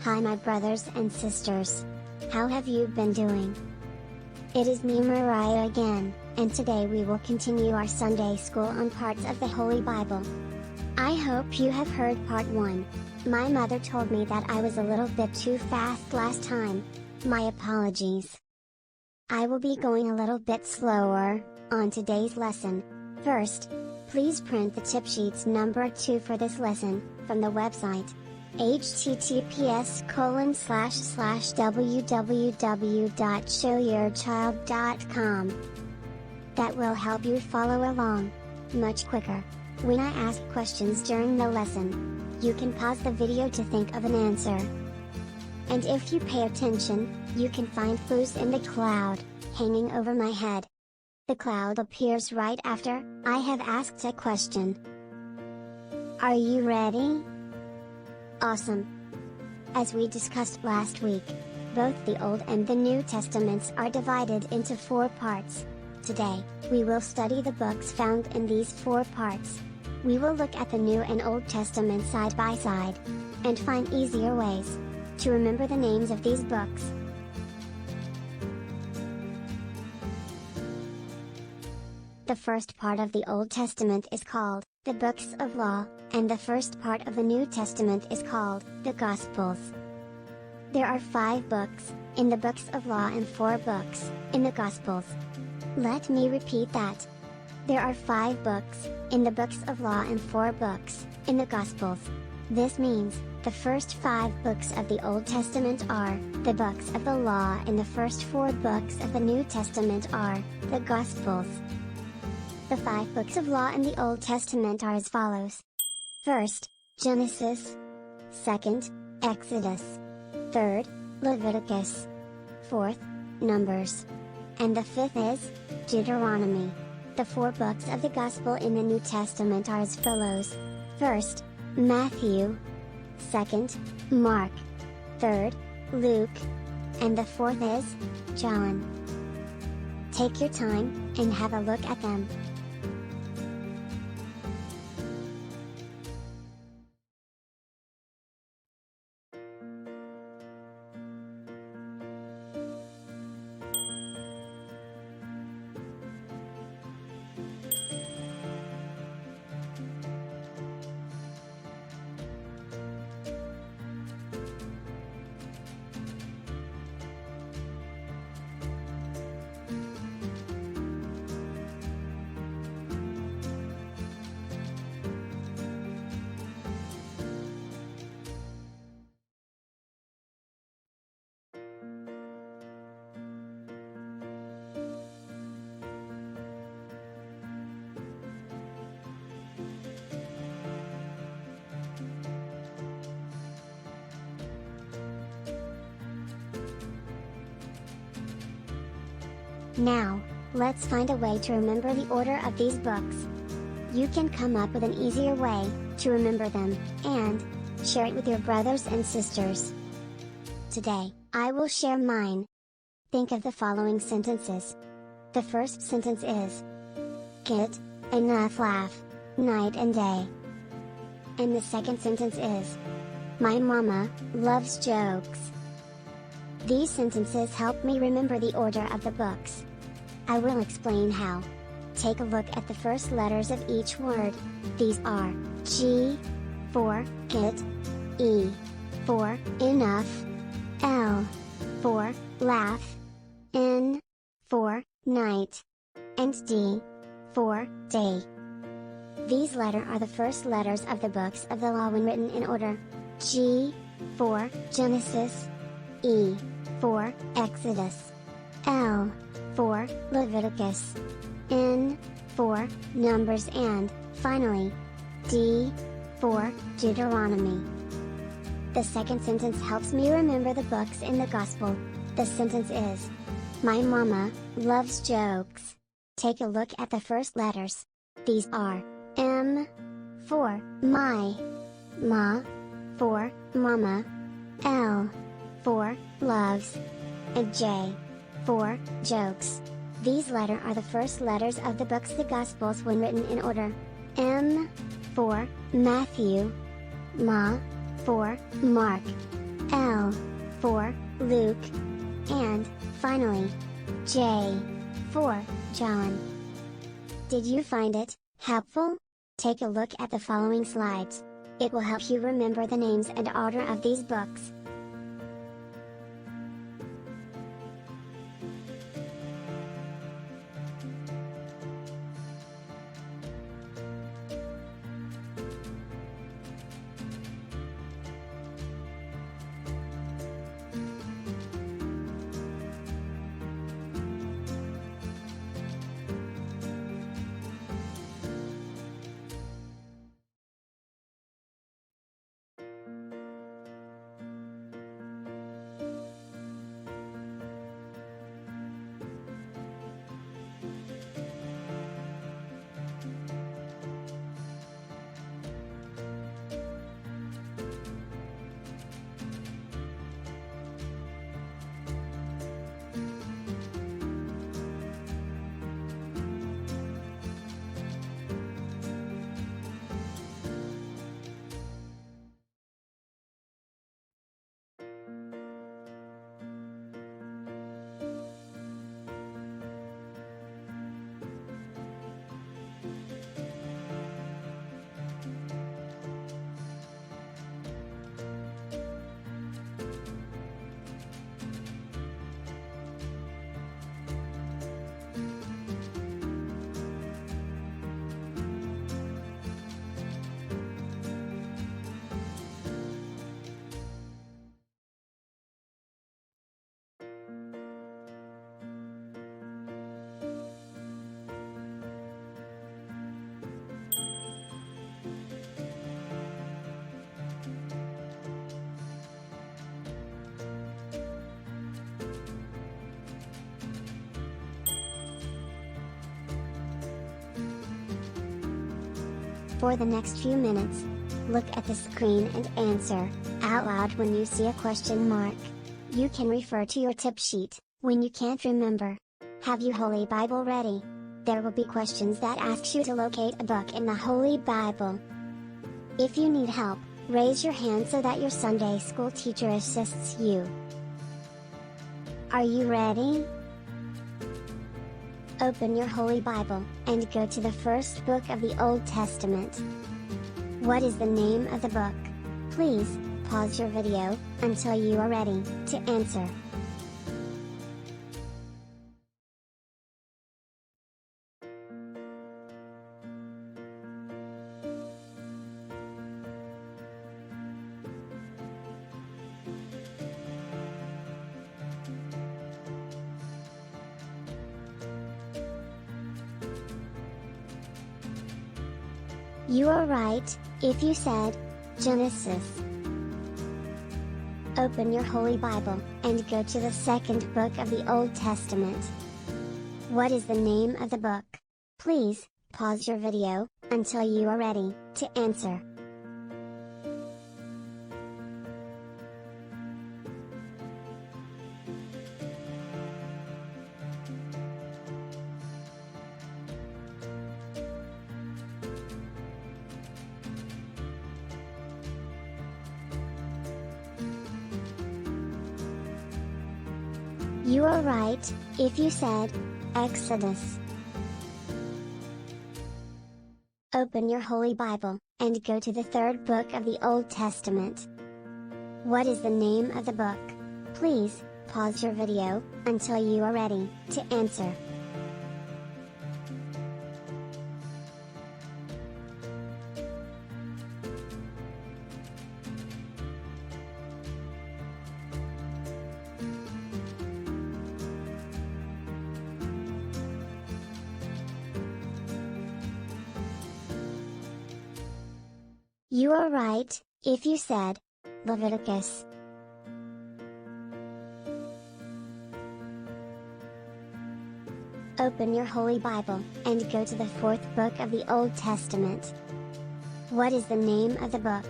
Hi my brothers and sisters. How have you been doing? It is me Mariah again, and today we will continue our Sunday school on parts of the Holy Bible. I hope you have heard part 1. My mother told me that I was a little bit too fast last time. My apologies. I will be going a little bit slower on today's lesson. First, please print the tip sheets number 2 for this lesson from the website https://www.showyourchild.com. That will help you follow along much quicker. When I ask questions during the lesson, you can pause the video to think of an answer. And if you pay attention, you can find clues in the cloud hanging over my head. The cloud appears right after I have asked a question. Are you ready? Awesome! As we discussed last week, both the Old and the New Testaments are divided into 4 parts. Today, we will study the books found in these 4 parts. We will look at the New and Old Testament side by side, and find easier ways to remember the names of these books. The first part of the Old Testament is called the Books of Law, and the first part of the New Testament is called the Gospels. There are 5 books in the Books of Law and 4 books in the Gospels. Let me repeat that. There are 5 books in the Books of Law and 4 books in the Gospels. This means the first 5 books of the Old Testament are the Books of the Law, and the first 4 books of the New Testament are the Gospels. The 5 books of law in the Old Testament are as follows. First, Genesis. Second, Exodus. Third, Leviticus. Fourth, Numbers. And the 5th is Deuteronomy. The 4 books of the Gospel in the New Testament are as follows. First, Matthew. Second, Mark. Third, Luke. And the 4th is John. Take your time and have a look at them. Now, let's find a way to remember the order of these books. You can come up with an easier way to remember them, and share it with your brothers and sisters. Today, I will share mine. Think of the following sentences. The first sentence is, Get enough laugh, night and day. And the second sentence is, My mama loves jokes. These sentences help me remember the order of the books. I will explain how. Take a look at the first letters of each word. These are G for get, E for enough, L for laugh, N for night, and D for day. These letters are the first letters of the books of the law when written in order. G for Genesis, E for Exodus, L for Leviticus, N for Numbers, and, finally, D for Deuteronomy. The second sentence helps me remember the books in the Gospel. The sentence is, My mama loves jokes. Take a look at the first letters. These are M for my, Ma for mama, L for loves, and J for jokes. These letters are the first letters of the books the Gospels when written in order. M for Matthew, Ma for Mark, L for Luke, and, finally, J for John. Did you find it helpful? Take a look at the following slides. It will help you remember the names and order of these books. For the next few minutes, look at the screen and answer out loud when you see a question mark. You can refer to your tip sheet when you can't remember. Have your Holy Bible ready? There will be questions that ask you to locate a book in the Holy Bible. If you need help, raise your hand so that your Sunday school teacher assists you. Are you ready? Open your Holy Bible, and go to the first book of the Old Testament. What is the name of the book? Please, pause your video, until you are ready to answer. You are right, if you said, Genesis. Open your Holy Bible, and go to the second book of the Old Testament. What is the name of the book? Please, pause your video, until you are ready to answer. You are right, if you said, Exodus. Open your Holy Bible, and go to the third book of the Old Testament. What is the name of the book? Please, pause your video, until you are ready to answer. You are right, if you said, Leviticus. Open your Holy Bible, and go to the fourth book of the Old Testament. What is the name of the book?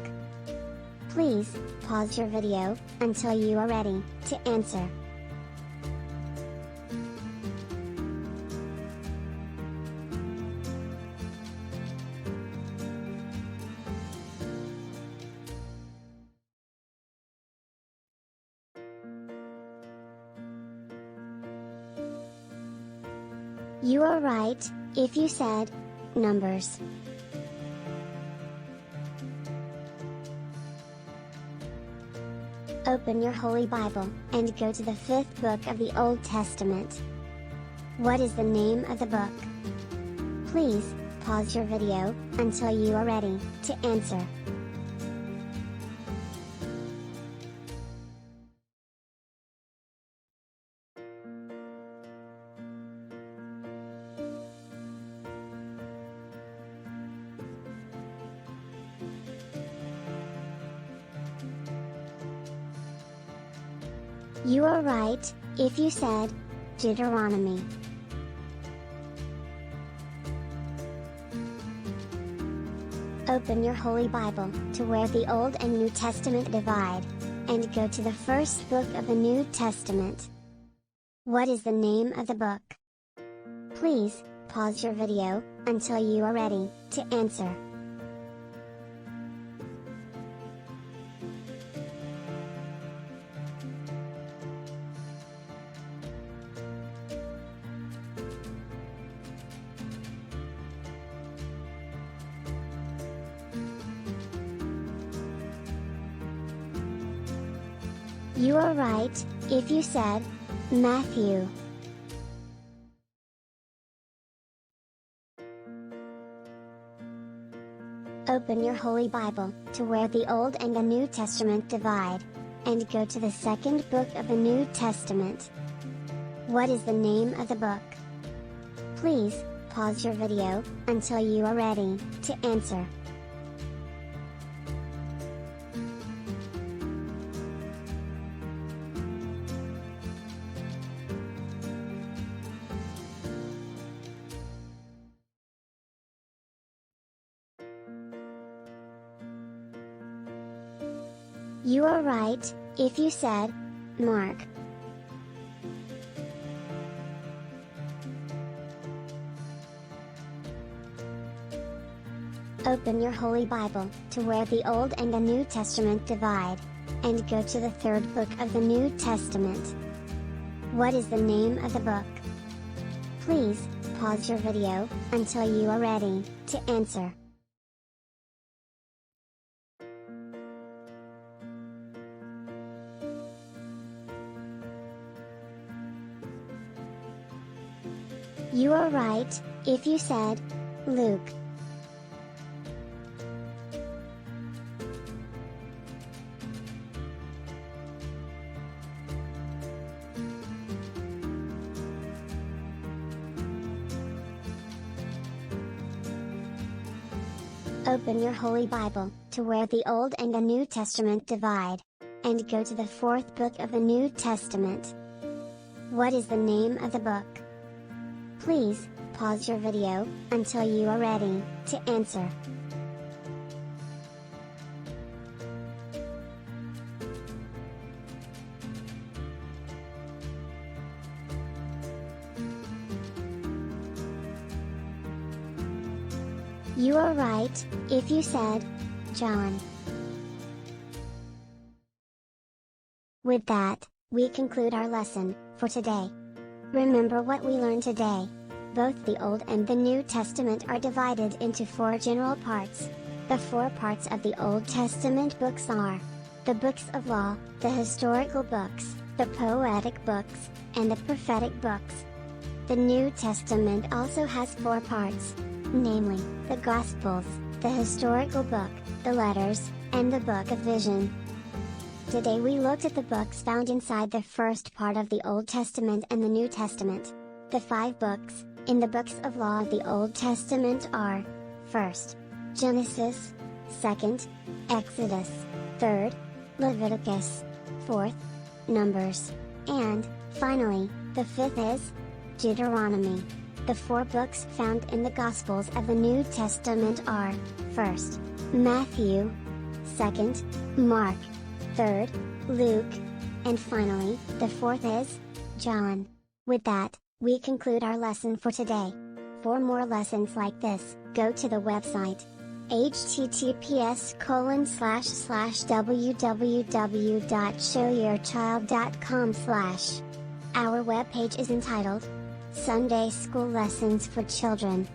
Please, pause your video, until you are ready to answer. You are right, if you said, Numbers. Open your Holy Bible, and go to the 5th book of the Old Testament. What is the name of the book? Please, pause your video, until you are ready, to answer. You are right, if you said, Deuteronomy. Open your Holy Bible, to where the Old and New Testament divide, and go to the 1st book of the New Testament. What is the name of the book? Please, pause your video, until you are ready, to answer. You are right, if you said, Matthew. Open your Holy Bible, to where the Old and the New Testament divide, and go to the 2nd book of the New Testament. What is the name of the book? Please, pause your video, until you are ready, to answer. You are right, if you said, Mark. Open your Holy Bible, to where the Old and the New Testament divide, and go to the 3rd book of the New Testament. What is the name of the book? Please, pause your video, until you are ready, to answer. You are right, if you said, Luke. Open your Holy Bible, to where the Old and the New Testament divide, and go to the 4th book of the New Testament. What is the name of the book? Please, pause your video, until you are ready, to answer. You are right, if you said, John. With that, we conclude our lesson, for today. Remember what we learned today. Both the Old and the New Testament are divided into 4 general parts. The 4 parts of the Old Testament books are the books of law, the historical books, the poetic books, and the prophetic books. The New Testament also has 4 parts, namely, the Gospels, the historical book, the letters, and the book of vision. Today we looked at the books found inside the first part of the Old Testament and the New Testament. The 5 books, in the books of law of the Old Testament are, 1st, Genesis, 2nd, Exodus, 3rd, Leviticus, 4th, Numbers, and, finally, the 5th is, Deuteronomy. The 4 books found in the Gospels of the New Testament are, 1st, Matthew, 2nd, Mark, 3rd, Luke, and finally, the 4th is, John. With that, we conclude our lesson for today. For more lessons like this, go to the website https://www.showyourchild.com/. Our webpage is entitled Sunday school lessons for children.